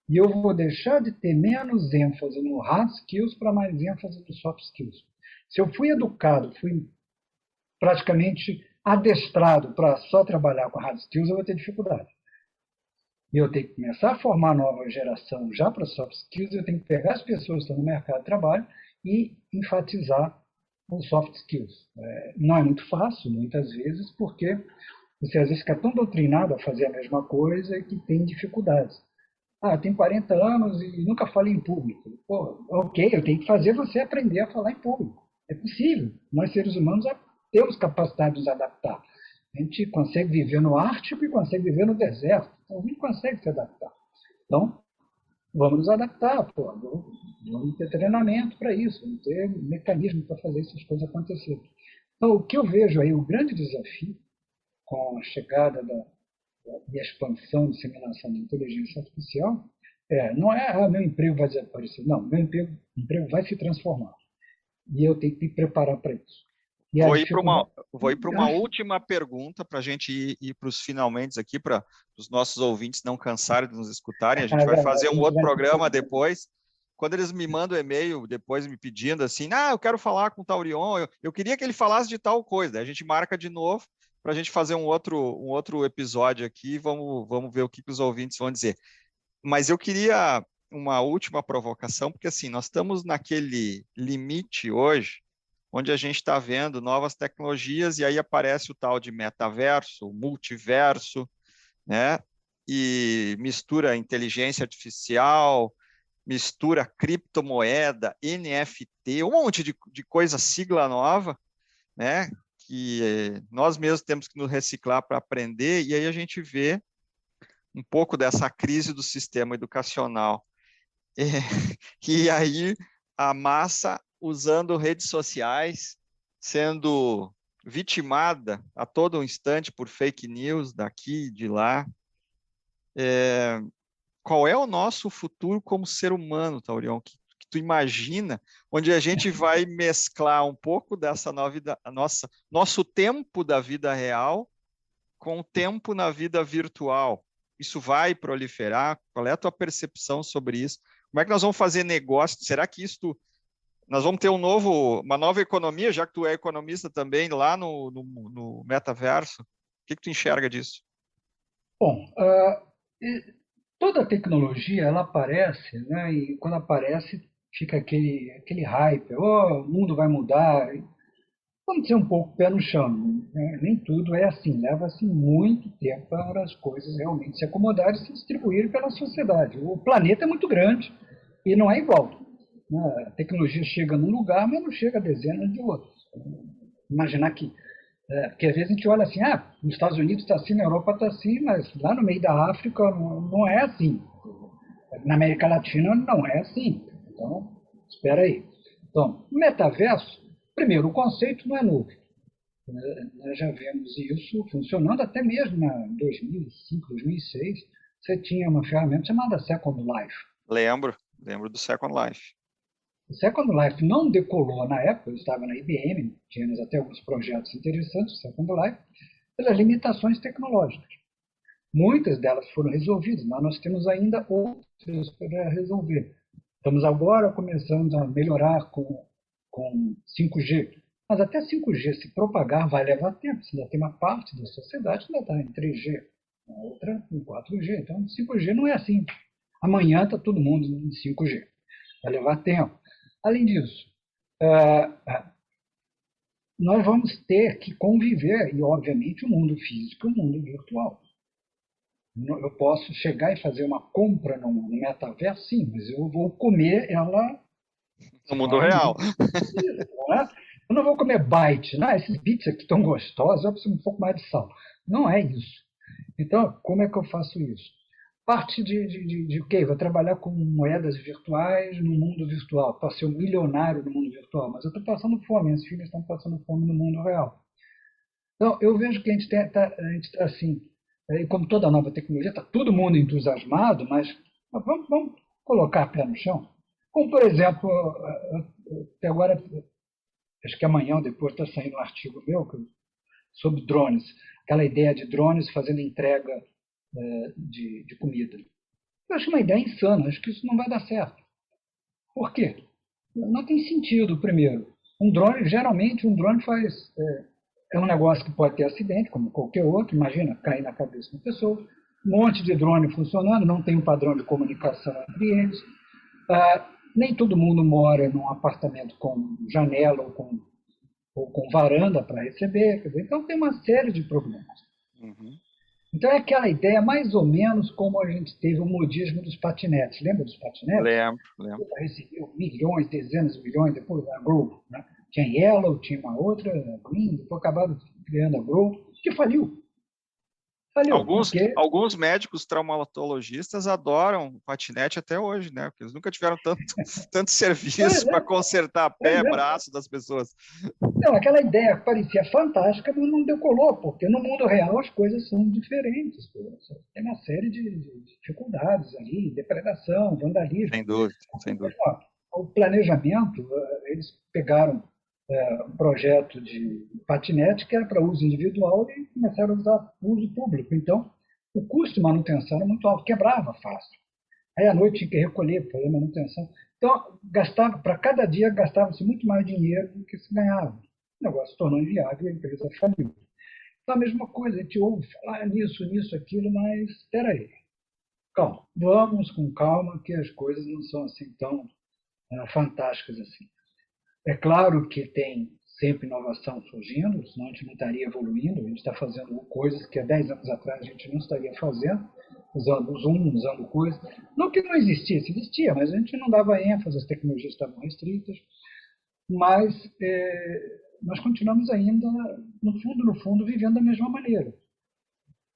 E eu vou deixar de ter menos ênfase no hard skills para mais ênfase no soft skills. Se eu fui educado, fui praticamente adestrado para só trabalhar com hard skills, eu vou ter dificuldade. E eu tenho que começar a formar nova geração já para soft skills, eu tenho que pegar as pessoas que estão no mercado de trabalho e enfatizar os soft skills. Não é muito fácil, muitas vezes, porque você às vezes fica tão doutrinado a fazer a mesma coisa que tem dificuldades. Ah, eu tenho 40 anos e nunca falei em público. Pô, ok, eu tenho que fazer você aprender a falar em público. É possível. Nós, seres humanos, temos capacidade de nos adaptar. A gente consegue viver no Ártico e consegue viver no deserto. Então, a gente consegue se adaptar. Então, vamos nos adaptar. Pô. Vamos ter treinamento para isso. Vamos ter mecanismo para fazer essas coisas acontecerem. Então, o que eu vejo aí, o grande desafio com a chegada e a expansão e disseminação da inteligência artificial não é meu emprego vai desaparecer. Não, meu emprego vai se transformar. E eu tenho que me preparar para isso. Vou ir para uma última pergunta para a gente ir para os finalmente aqui, para os nossos ouvintes não cansarem de nos escutarem. A gente vai fazer um outro programa depois. Quando eles me mandam e-mail depois me pedindo assim, eu quero falar com o Taurion, eu queria que ele falasse de tal coisa. Daí a gente marca de novo para a gente fazer um outro episódio aqui e vamos ver o que os ouvintes vão dizer. Mas eu queria uma última provocação, porque assim, nós estamos naquele limite hoje, onde a gente está vendo novas tecnologias e aí aparece o tal de metaverso, multiverso, né? E mistura inteligência artificial, mistura criptomoeda, NFT, um monte de coisa, sigla nova, né? Que nós mesmos temos que nos reciclar para aprender, e aí a gente vê um pouco dessa crise do sistema educacional. E aí a massa usando redes sociais, sendo vitimada a todo instante por fake news daqui e de lá. Qual é o nosso futuro como ser humano, Taurion? Que tu imagina, onde a gente vai mesclar um pouco dessa nosso tempo da vida real com o tempo na vida virtual. Isso vai proliferar? Qual é a tua percepção sobre isso? Como é que nós vamos fazer negócio? Será que nós vamos ter uma nova economia, já que tu é economista também, lá no metaverso? O que tu enxerga disso? Bom, toda tecnologia, ela aparece, né? E quando aparece, fica aquele hype, o mundo vai mudar. Vamos ser um pouco pé no chão, né? Nem tudo é assim, leva-se muito tempo para as coisas realmente se acomodarem e se distribuírem pela sociedade. O planeta é muito grande e não é igual. A tecnologia chega num lugar, mas não chega a dezenas de outros. Imaginar porque às vezes a gente olha assim, nos Estados Unidos está assim, na Europa está assim, mas lá no meio da África não é assim. Na América Latina não é assim. Então, espera aí. Então, o metaverso, primeiro, o conceito não é novo. Nós já vemos isso funcionando até mesmo em 2005, 2006. Você tinha uma ferramenta chamada Second Life. Lembro do Second Life. O Second Life não decolou na época, eu estava na IBM, tínhamos até alguns projetos interessantes do Second Life, pelas limitações tecnológicas. Muitas delas foram resolvidas, mas nós temos ainda outras para resolver. Estamos agora começando a melhorar com 5G. Mas até 5G se propagar vai levar tempo. Se ainda tem uma parte da sociedade que ainda está em 3G, a outra em 4G. Então, 5G não é assim. Amanhã está todo mundo em 5G. Vai levar tempo. Além disso, nós vamos ter que conviver, e obviamente o mundo físico e o mundo virtual. Eu posso chegar e fazer uma compra no metaverso, sim, mas eu vou comer ela no mundo real. Eu não vou comer byte. Esses bits aqui estão gostosos, eu preciso um pouco mais de sal. Não é isso. Então, como é que eu faço isso? parte de ok, vou trabalhar com moedas virtuais no mundo virtual, para ser um milionário no mundo virtual, mas eu estou passando fome, minhas filhas estão passando fome no mundo real. Então, eu vejo que a gente tá assim, e como toda nova tecnologia, está todo mundo entusiasmado, mas vamos colocar a pé no chão. Como, por exemplo, até agora, acho que amanhã ou depois está saindo um artigo meu sobre drones, aquela ideia de drones fazendo entrega de comida. Eu acho uma ideia insana, acho que isso não vai dar certo. Por quê? Não tem sentido, primeiro. Geralmente um drone é um negócio que pode ter acidente, como qualquer outro, imagina, cair na cabeça de uma pessoa, um monte de drone funcionando, não tem um padrão de comunicação entre eles, nem todo mundo mora num apartamento com janela ou com varanda para receber, quer dizer, então tem uma série de problemas. Uhum. Então é aquela ideia mais ou menos como a gente teve o modismo dos patinetes. Lembra dos patinetes? Lembro. Recebeu milhões, dezenas de milhões, depois a Grow. Né? Tinha Yellow, tinha uma outra, a Green, depois acabaram criando a Grow, que faliu. Faliu, porque... Alguns médicos traumatologistas adoram o patinete até hoje, né? Porque eles nunca tiveram tanto serviço para consertar pé, braço das pessoas. Não, aquela ideia parecia fantástica, mas não decolou, porque no mundo real as coisas são diferentes. Tem uma série de dificuldades ali, depredação, vandalismo. Sem dúvida, sem dúvida. O planejamento, eles pegaram um projeto de patinete que era para uso individual e começaram a usar uso público. Então, o custo de manutenção era muito alto, quebrava fácil. Aí à noite tinha que recolher, fazer manutenção. Então, para cada dia gastava-se muito mais dinheiro do que se ganhava. O negócio se tornou inviável e a empresa faliu. Então, a mesma coisa, a gente ouve falar nisso, aquilo, mas espera aí. Calma, vamos com calma, que as coisas não são assim tão fantásticas assim. É claro que tem sempre inovação surgindo, senão a gente não estaria evoluindo, a gente está fazendo coisas que há 10 anos atrás a gente não estaria fazendo, usando Zoom, usando coisas. Não que não existisse, existia, mas a gente não dava ênfase, as tecnologias estavam restritas, mas nós continuamos ainda, no fundo, vivendo da mesma maneira.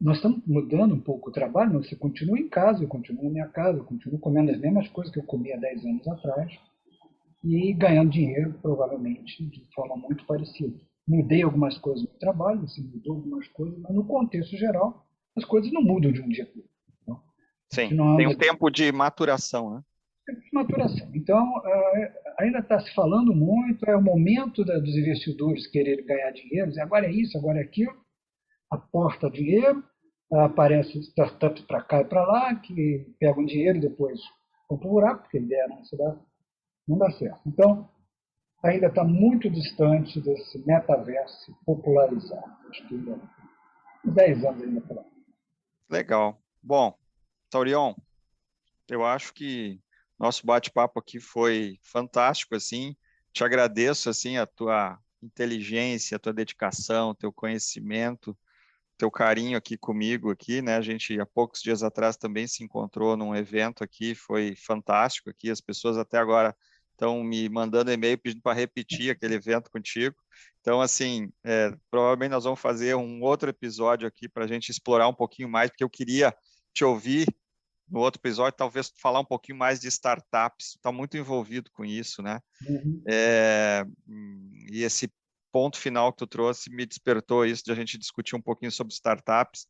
Nós estamos mudando um pouco o trabalho, mas você continua em casa, eu continuo na minha casa, eu continuo comendo as mesmas coisas que eu comia 10 anos atrás, e ganhando dinheiro, provavelmente, de forma muito parecida. Mudei algumas coisas no trabalho, você mudou algumas coisas, mas no contexto geral, as coisas não mudam de um dia para o outro. Sim, tem um tempo de maturação, né? Tempo de maturação. Então, ainda está se falando muito, é o momento dos investidores quererem ganhar dinheiro, dizer agora é isso, agora é aquilo, aporta dinheiro, aparece startups para cá e para lá, que pegam dinheiro e depois vão para o buraco, porque a ideia não dá certo. Então, ainda está muito distante desse metaverso se popularizar. Acho que ainda 10 anos ainda para lá. Legal. Bom, Taurion, eu acho que nosso bate-papo aqui foi fantástico, assim. Te agradeço, assim, a tua inteligência, a tua dedicação, teu conhecimento, teu carinho aqui comigo aqui, né? A gente há poucos dias atrás também se encontrou num evento aqui, foi fantástico aqui. As pessoas até agora estão me mandando e-mail pedindo para repetir aquele evento contigo. Então, assim, provavelmente nós vamos fazer um outro episódio aqui para a gente explorar um pouquinho mais, porque eu queria te ouvir no outro episódio, talvez falar um pouquinho mais de startups. Está muito envolvido com isso, né? Uhum. E esse ponto final que tu trouxe me despertou isso de a gente discutir um pouquinho sobre startups.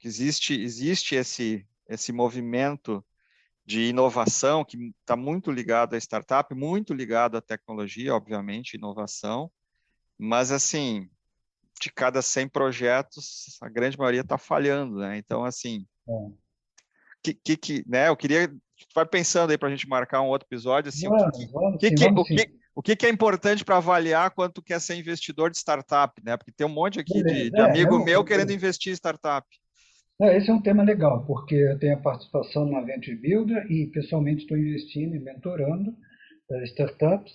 Existe esse movimento de inovação que está muito ligado à startup, muito ligado à tecnologia, obviamente, inovação, mas assim, de cada 100 projetos, a grande maioria está falhando, né? Então, assim, né? Eu queria vai pensando aí para a gente marcar um outro episódio, assim, o que é importante para avaliar quando tu quer ser investidor de startup, né? Porque tem um monte aqui de amigo meu querendo investir em startup. Esse é um tema legal, porque eu tenho a participação na Venture Builder e, pessoalmente, estou investindo e mentorando startups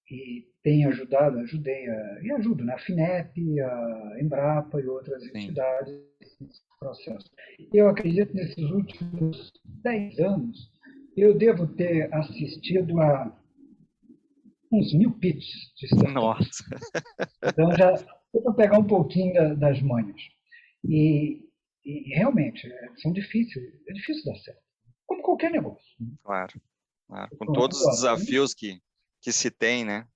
e tenho ajudei e ajudo na FINEP, a Embrapa e outras entidades nesse processo. Eu acredito que nesses últimos 10 anos eu devo ter assistido a uns 1000 pitches de startups. Nossa! Então já vou pegar um pouquinho das manhas. E E realmente, são difíceis, é difícil dar certo. Como qualquer negócio. Claro, claro. Com Pronto, todos os agora, desafios que se tem, né?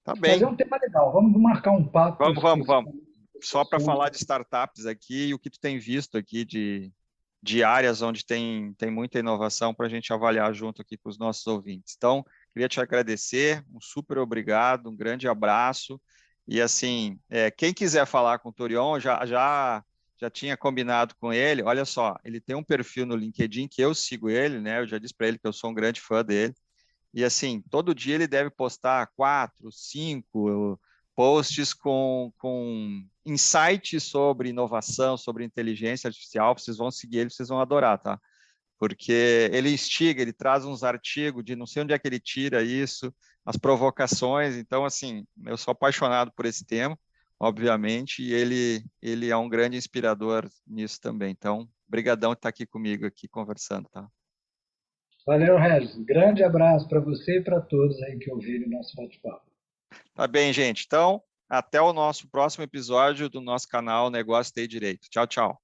Tá mas é bem. um tema legal. Vamos marcar um papo Vamos. especificamente sobre esse Só para falar assunto. de startups aqui e o que tu tem visto aqui de áreas onde tem muita inovação para a gente avaliar junto aqui com os nossos ouvintes. Então, queria te agradecer, um super obrigado, um grande abraço. E assim, quem quiser falar com o Torion, já tinha combinado com ele. Olha só, ele tem um perfil no LinkedIn que eu sigo ele, né? Eu já disse para ele que eu sou um grande fã dele. E assim, todo dia ele deve postar 4, 5 posts com insights sobre inovação, sobre inteligência artificial. Vocês vão seguir ele, vocês vão adorar, tá? Porque ele instiga, ele traz uns artigos de não sei onde é que ele tira isso, as provocações. Então, assim, eu sou apaixonado por esse tema, obviamente, e ele é um grande inspirador nisso também. Então, brigadão de estar aqui comigo, aqui conversando, tá? Valeu, Regis. Grande abraço para você e para todos aí que ouviram o nosso bate-papo. Tá bem, gente. Então, até o nosso próximo episódio do nosso canal Negócio Tem Direito. Tchau, tchau.